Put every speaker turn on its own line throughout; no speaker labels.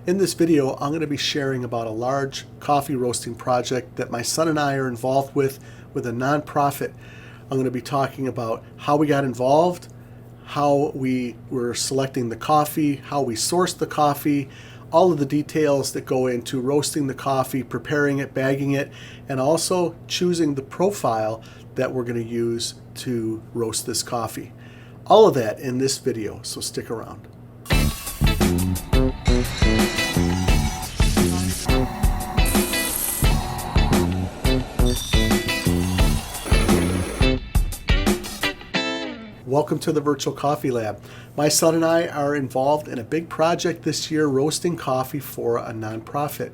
In this video, I'm going to be sharing about a large coffee roasting project that my son and I are involved with a nonprofit. I'm going to be talking about how we got involved, how we were selecting the coffee, how we sourced the coffee, all of the details that go into roasting the coffee, preparing it, bagging it, and also choosing the profile that we're going to use to roast this coffee. All of that in this video, so stick around. Welcome to the Virtual Coffee Lab. My son and I are involved in a big project this year, roasting coffee for a nonprofit.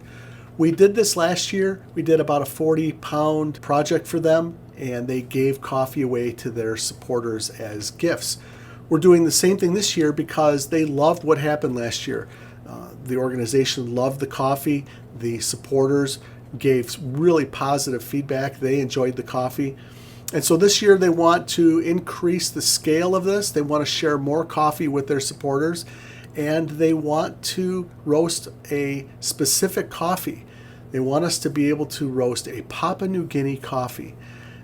We did this last year. We did about a 40-pound project for them, and they gave coffee away to their supporters as gifts. We're doing the same thing this year because they loved what happened last year. The organization loved the coffee. The supporters gave really positive feedback. They enjoyed the coffee. And so this year they want to increase the scale of this. They want to share more coffee with their supporters, and they want to roast a specific coffee. They want us to be able to roast a Papua New Guinea coffee.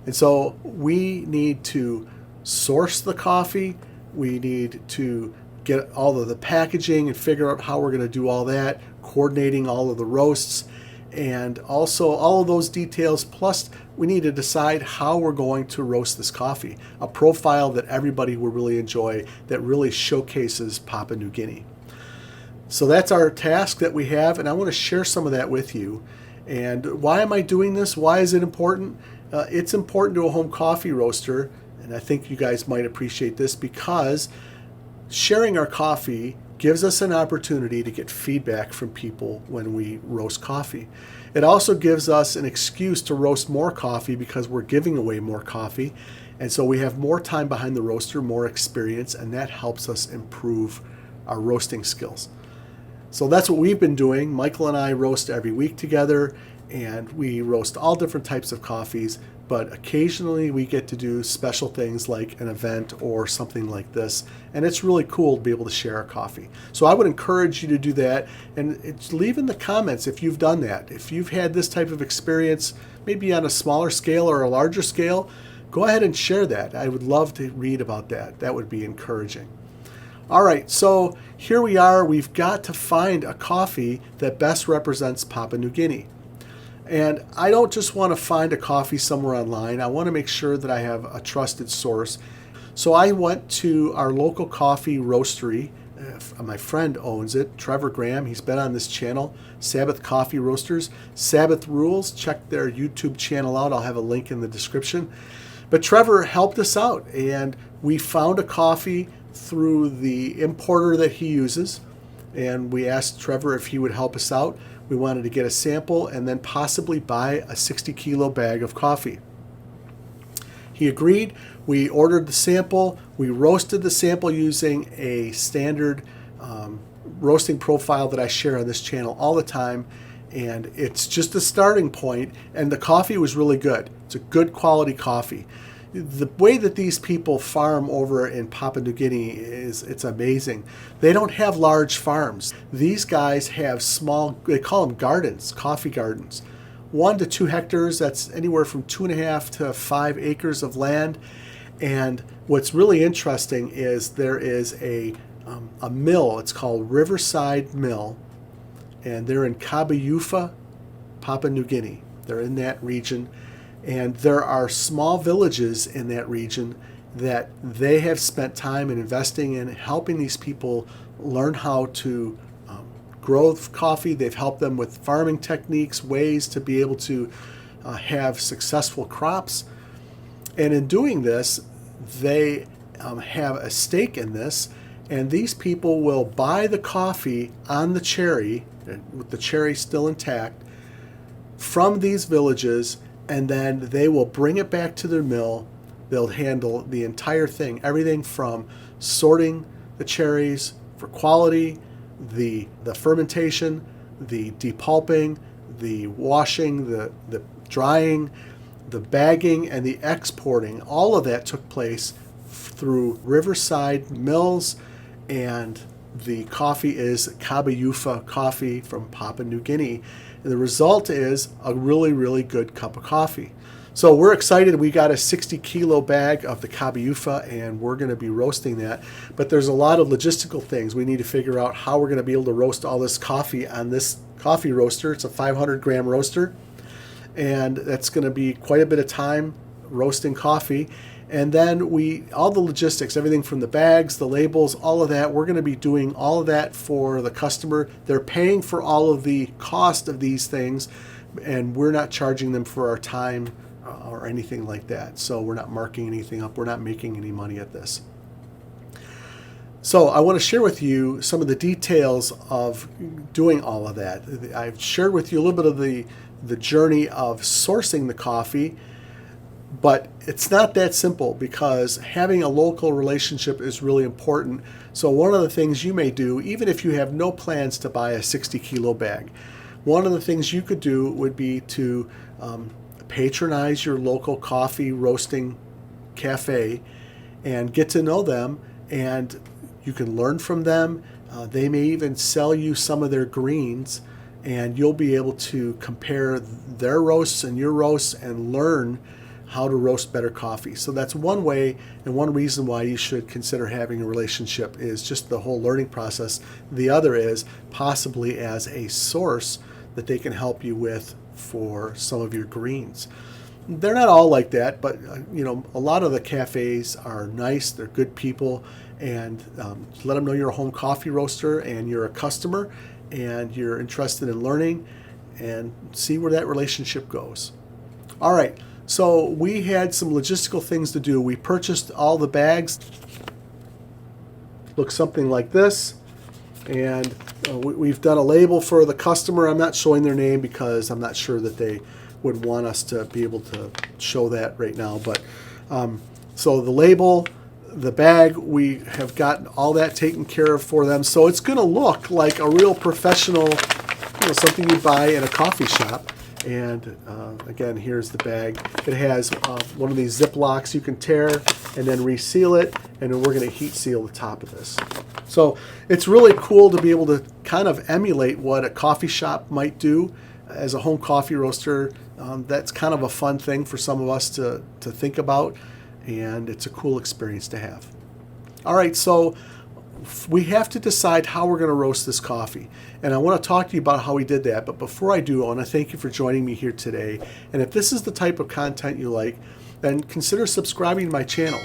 And so we need to source the coffee. We need to get all of the packaging and figure out how we're going to do all that, coordinating all of the roasts, and also all of those details. Plus, we need to decide how we're going to roast this coffee, a profile that everybody will really enjoy, that really showcases Papua New Guinea. So that's our task that we have, and I want to share some of that with you. And why am I doing this? Why is it important? It's important to a home coffee roaster, and I think you guys might appreciate this, because sharing our coffee gives us an opportunity to get feedback from people when we roast coffee. It also gives us an excuse to roast more coffee because we're giving away more coffee. And so we have more time behind the roaster, more experience, and that helps us improve our roasting skills. So that's what we've been doing. Michael and I roast every week together, and we roast all different types of coffees, but occasionally we get to do special things like an event or something like this, and it's really cool to be able to share our coffee. So I would encourage you to do that, and leave in the comments if you've done that. If you've had this type of experience, maybe on a smaller scale or a larger scale, go ahead and share that. I would love to read about that. That would be encouraging. All right, so here we are. We've got to find a coffee that best represents Papua New Guinea. And I don't just want to find a coffee somewhere online. I want to make sure that I have a trusted source. So I went to our local coffee roastery. My friend owns it, Trevor Graham. He's been on this channel, Sabbath Coffee Roasters. Sabbath Rules, check their YouTube channel out. I'll have a link in the description. But Trevor helped us out, and we found a coffee through the importer that he uses. And we asked Trevor if he would help us out. We wanted to get a sample and then possibly buy a 60-kilo bag of coffee. He agreed. We ordered the sample. We roasted the sample using a standard roasting profile that I share on this channel all the time. And it's just a starting point. And the coffee was really good. It's a good quality coffee. The way that these people farm over in Papua New Guinea it's amazing. They don't have large farms. These guys have small, they call them gardens, coffee gardens. 1 to 2 hectares, that's anywhere from 2.5 to 5 acres of land. And what's really interesting is there is a mill, it's called Riverside Mill, and they're in Kabayufa, Papua New Guinea. They're in that region. And there are small villages in that region that they have spent time in investing in, helping these people learn how to grow coffee. They've helped them with farming techniques, ways to be able to have successful crops. And in doing this, they have a stake in this, and these people will buy the coffee on the cherry, with the cherry still intact, from these villages, and then they will bring it back to their mill. They'll handle the entire thing, everything from sorting the cherries for quality, the fermentation, the depulping, the washing, the drying, the bagging, and the exporting. All of that took place through Riverside Mills, and The coffee is Cabbayufa coffee from Papua New Guinea. And the result is a really, really good cup of coffee. So we're excited. We got a 60 kilo bag of the Cabbayufa, and we're going to be roasting that. But there's a lot of logistical things. We need to figure out how we're going to be able to roast all this coffee on this coffee roaster. It's a 500 gram roaster, and that's going to be quite a bit of time roasting coffee. And then all the logistics, everything from the bags, the labels, all of that, we're going to be doing all of that for the customer. They're paying for all of the cost of these things, and we're not charging them for our time or anything like that. So we're not marking anything up. We're not making any money at this. So I want to share with you some of the details of doing all of that. I've shared with you a little bit of the journey of sourcing the coffee, but it's not that simple because having a local relationship is really important. So one of the things you may do, even if you have no plans to buy a 60 kilo bag, one of the things you could do would be to patronize your local coffee roasting cafe and get to know them, and you can learn from them. They may even sell you some of their greens, and you'll be able to compare their roasts and your roasts and learn how to roast better coffee. So that's one way, and one reason why you should consider having a relationship is just the whole learning process. The other is possibly as a source that they can help you with for some of your greens. They're not all like that, but a lot of the cafes are nice. They're good people, and let them know you're a home coffee roaster and you're a customer and you're interested in learning, and see where that relationship goes. All right. So we had some logistical things to do. We purchased all the bags. Look something like this. And we've done a label for the customer. I'm not showing their name because I'm not sure that they would want us to be able to show that right now. But so the label, the bag, we have gotten all that taken care of for them. So it's going to look like a real professional, something you buy in a coffee shop. And again, here's the bag. It has one of these Ziplocs you can tear and then reseal it, and then we're going to heat seal the top of this. So it's really cool to be able to kind of emulate what a coffee shop might do as a home coffee roaster. That's kind of a fun thing for some of us to think about, and it's a cool experience to have. All right, so we have to decide how we're going to roast this coffee. And I want to talk to you about how we did that. But before I do, I want to thank you for joining me here today. And if this is the type of content you like, then consider subscribing to my channel.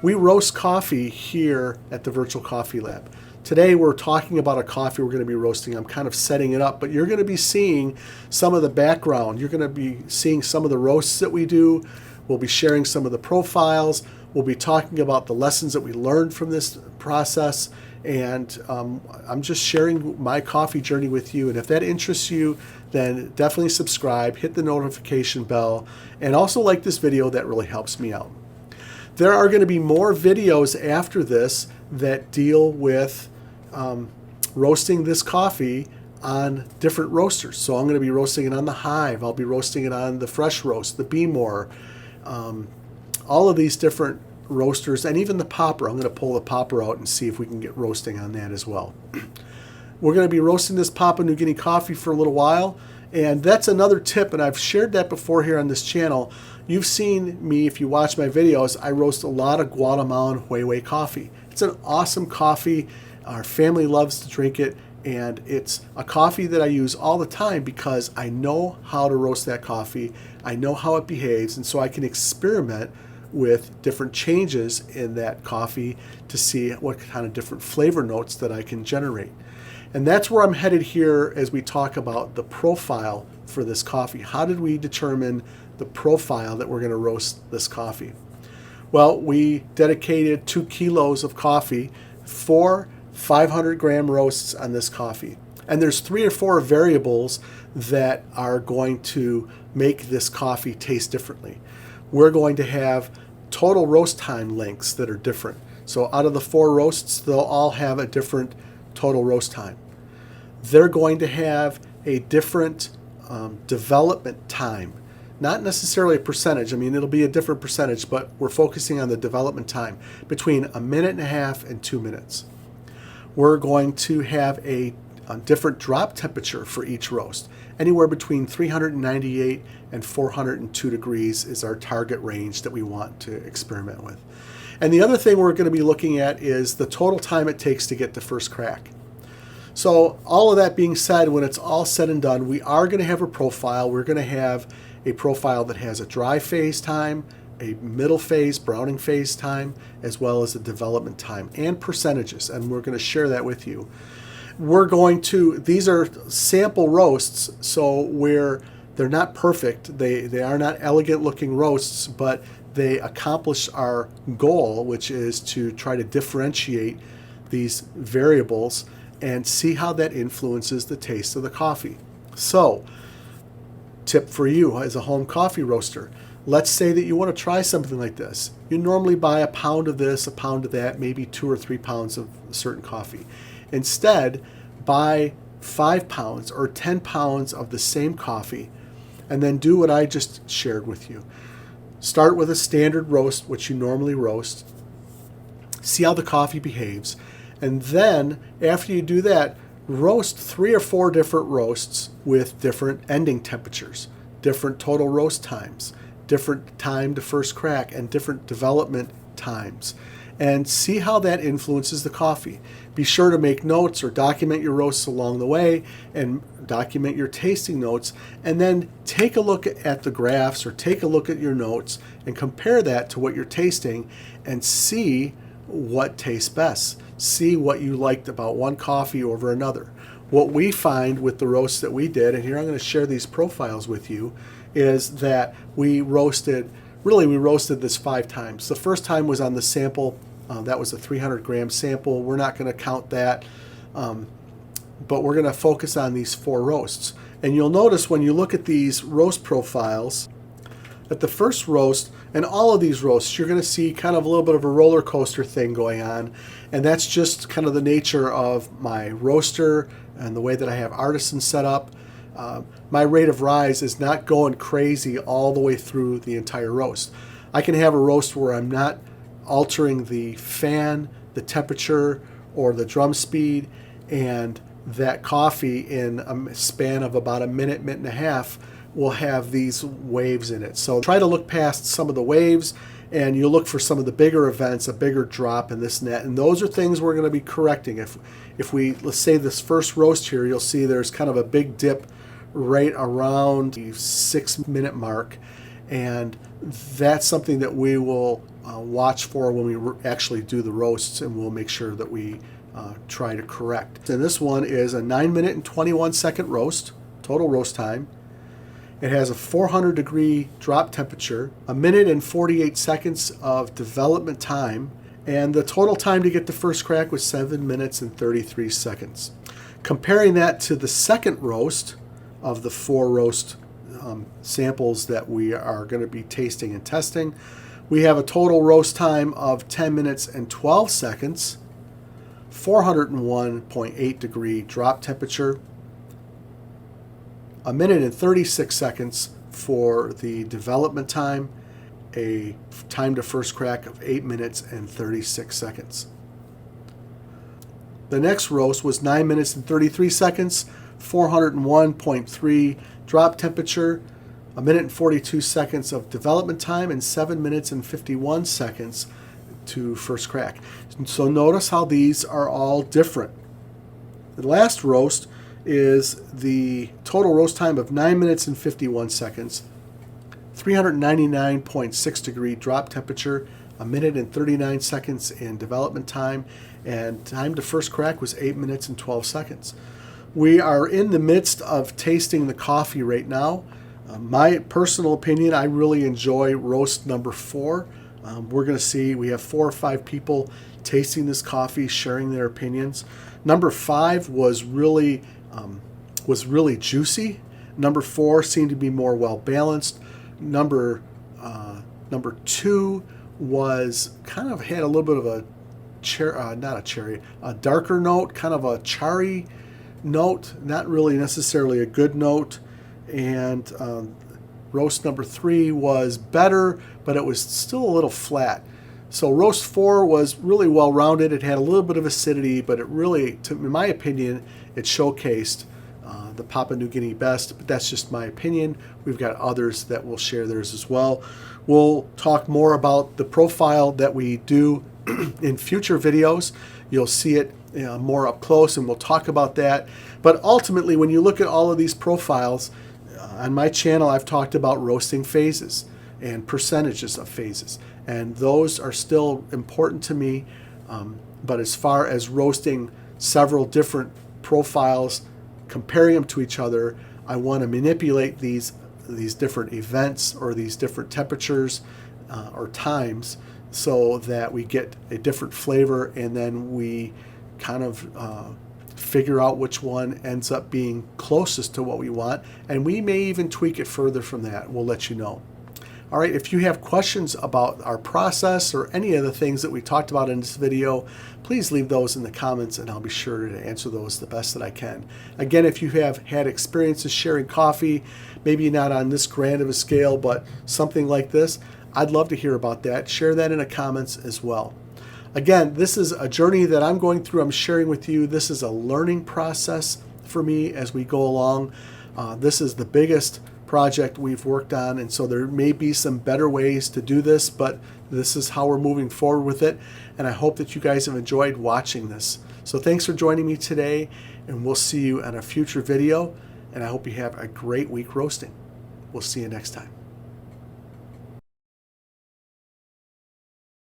We roast coffee here at the Virtual Coffee Lab. Today we're talking about a coffee we're going to be roasting. I'm kind of setting it up, but you're going to be seeing some of the background. You're going to be seeing some of the roasts that we do. We'll be sharing some of the profiles. We'll be talking about the lessons that we learned from this process. And I'm just sharing my coffee journey with you. And if that interests you, then definitely subscribe, hit the notification bell, and also like this video. That really helps me out. There are going to be more videos after this that deal with roasting this coffee on different roasters. So I'm going to be roasting it on the Hive. I'll be roasting it on the Fresh Roast, the Be More, all of these different roasters, and even the popper. I'm going to pull the popper out and see if we can get roasting on that as well. We're going to be roasting this Papua New Guinea coffee for a little while, and that's another tip, and I've shared that before here on this channel. You've seen me, if you watch my videos, I roast a lot of Guatemalan Huehue coffee. It's an awesome coffee. Our family loves to drink it, and it's a coffee that I use all the time because I know how to roast that coffee. I know how it behaves, and so I can experiment with different changes in that coffee to see what kind of different flavor notes that I can generate. And that's where I'm headed here as we talk about the profile for this coffee. How did we determine the profile that we're going to roast this coffee? Well, we dedicated 2 kilos of coffee for 500 gram roasts on this coffee. And there's 3 or 4 variables that are going to make this coffee taste differently. We're going to have total roast time lengths that are different. So out of the 4 roasts, they'll all have a different total roast time. They're going to have a different development time. Not necessarily a percentage. I mean, it'll be a different percentage, but we're focusing on the development time between 1.5 minutes and 2 minutes. we're going to have a different drop temperature for each roast. Anywhere between 398 and 402 degrees is our target range that we want to experiment with. And the other thing we're going to be looking at is the total time it takes to get to first crack. So all of that being said, when it's all said and done, we are going to have a profile. We're going to have a profile that has a dry phase time, a middle phase, browning phase time, as well as a development time and percentages. And we're going to share that with you. These are sample roasts, so they're not perfect. They are not elegant looking roasts, but they accomplish our goal, which is to try to differentiate these variables and see how that influences the taste of the coffee. So, tip for you as a home coffee roaster. Let's say that you want to try something like this. You normally buy a pound of this, a pound of that, maybe 2 or 3 pounds of a certain coffee. Instead, buy 5 pounds or 10 pounds of the same coffee and then do what I just shared with you. Start with a standard roast, which you normally roast. See how the coffee behaves. And then, after you do that, roast 3 or 4 different roasts with different ending temperatures, different total roast times, different time to first crack, and different development times. And see how that influences the coffee. Be sure to make notes or document your roasts along the way and document your tasting notes, and then take a look at the graphs or take a look at your notes and compare that to what you're tasting and see what tastes best. See what you liked about one coffee over another. What we find with the roasts that we did, and here I'm going to share these profiles with you, is that we roasted this 5 times. The first time was on the sample. That was a 300 gram sample. We're not going to count that, but we're going to focus on these 4 roasts. And you'll notice when you look at these roast profiles, that the first roast, and all of these roasts, you're going to see kind of a little bit of a roller coaster thing going on. And that's just kind of the nature of my roaster and the way that I have artisans set up. My rate of rise is not going crazy all the way through the entire roast. I can have a roast where I'm not altering the fan, the temperature, or the drum speed, and that coffee in a span of about a minute, minute and a half will have these waves in it. So try to look past some of the waves, and you look for some of the bigger events, a bigger drop in this net, and those are things we're going to be correcting. If we, let's say this first roast here, you'll see there's kind of a big dip right around the 6-minute mark, and that's something that we will watch for when we actually do the roasts, and we'll make sure that we try to correct. And this one is a 9-minute and 21-second roast, total roast time. It has a 400 degree drop temperature, a minute and 48 seconds of development time, and the total time to get to first crack was 7 minutes and 33 seconds. Comparing that to the second roast of the 4 roast samples that we are going to be tasting and testing, we have a total roast time of 10 minutes and 12 seconds, 401.8 degree drop temperature, a minute and 36 seconds for the development time, a time to first crack of 8 minutes and 36 seconds. The next roast was 9 minutes and 33 seconds, 401.3 drop temperature, a minute and 42 seconds of development time, and 7 minutes and 51 seconds to first crack. So notice how these are all different. The last roast is the total roast time of 9 minutes and 51 seconds, 399.6 degree drop temperature, a minute and 39 seconds in development time, and time to first crack was 8 minutes and 12 seconds. We are in the midst of tasting the coffee right now. My personal opinion, I really enjoy roast number 4. We're going to see, we have 4 or 5 people tasting this coffee, sharing their opinions. Number 5 was really juicy. Number 4 seemed to be more well balanced. Number 2 was kind of had a little bit of a darker note, kind of a charry note, not really necessarily a good note. And roast number 3 was better, but it was still a little flat. So roast 4 was really well rounded. It had a little bit of acidity, but it really, in my opinion, it showcased the Papua New Guinea best, but that's just my opinion. We've got others that will share theirs as well. We'll talk more about the profile that we do in future videos. You'll see it more up close, and we'll talk about that. But ultimately, when you look at all of these profiles, on my channel, I've talked about roasting phases and percentages of phases, and those are still important to me. But as far as roasting several different profiles, comparing them to each other, I want to manipulate these different events or these different temperatures or times so that we get a different flavor, and then we kind of figure out which one ends up being closest to what we want, and we may even tweak it further from that. We'll let you know. All right, if you have questions about our process or any of the things that we talked about in this video, please leave those in the comments, and I'll be sure to answer those the best that I can. Again, if you have had experiences sharing coffee, maybe not on this grand of a scale, but something like this, I'd love to hear about that. Share that in the comments as well. Again, this is a journey that I'm going through. I'm sharing with you. This is a learning process for me as we go along. This is the biggest project we've worked on, and so there may be some better ways to do this, but this is how we're moving forward with it, and I hope that you guys have enjoyed watching this. So thanks for joining me today, and we'll see you in a future video, and I hope you have a great week roasting. We'll see you next time.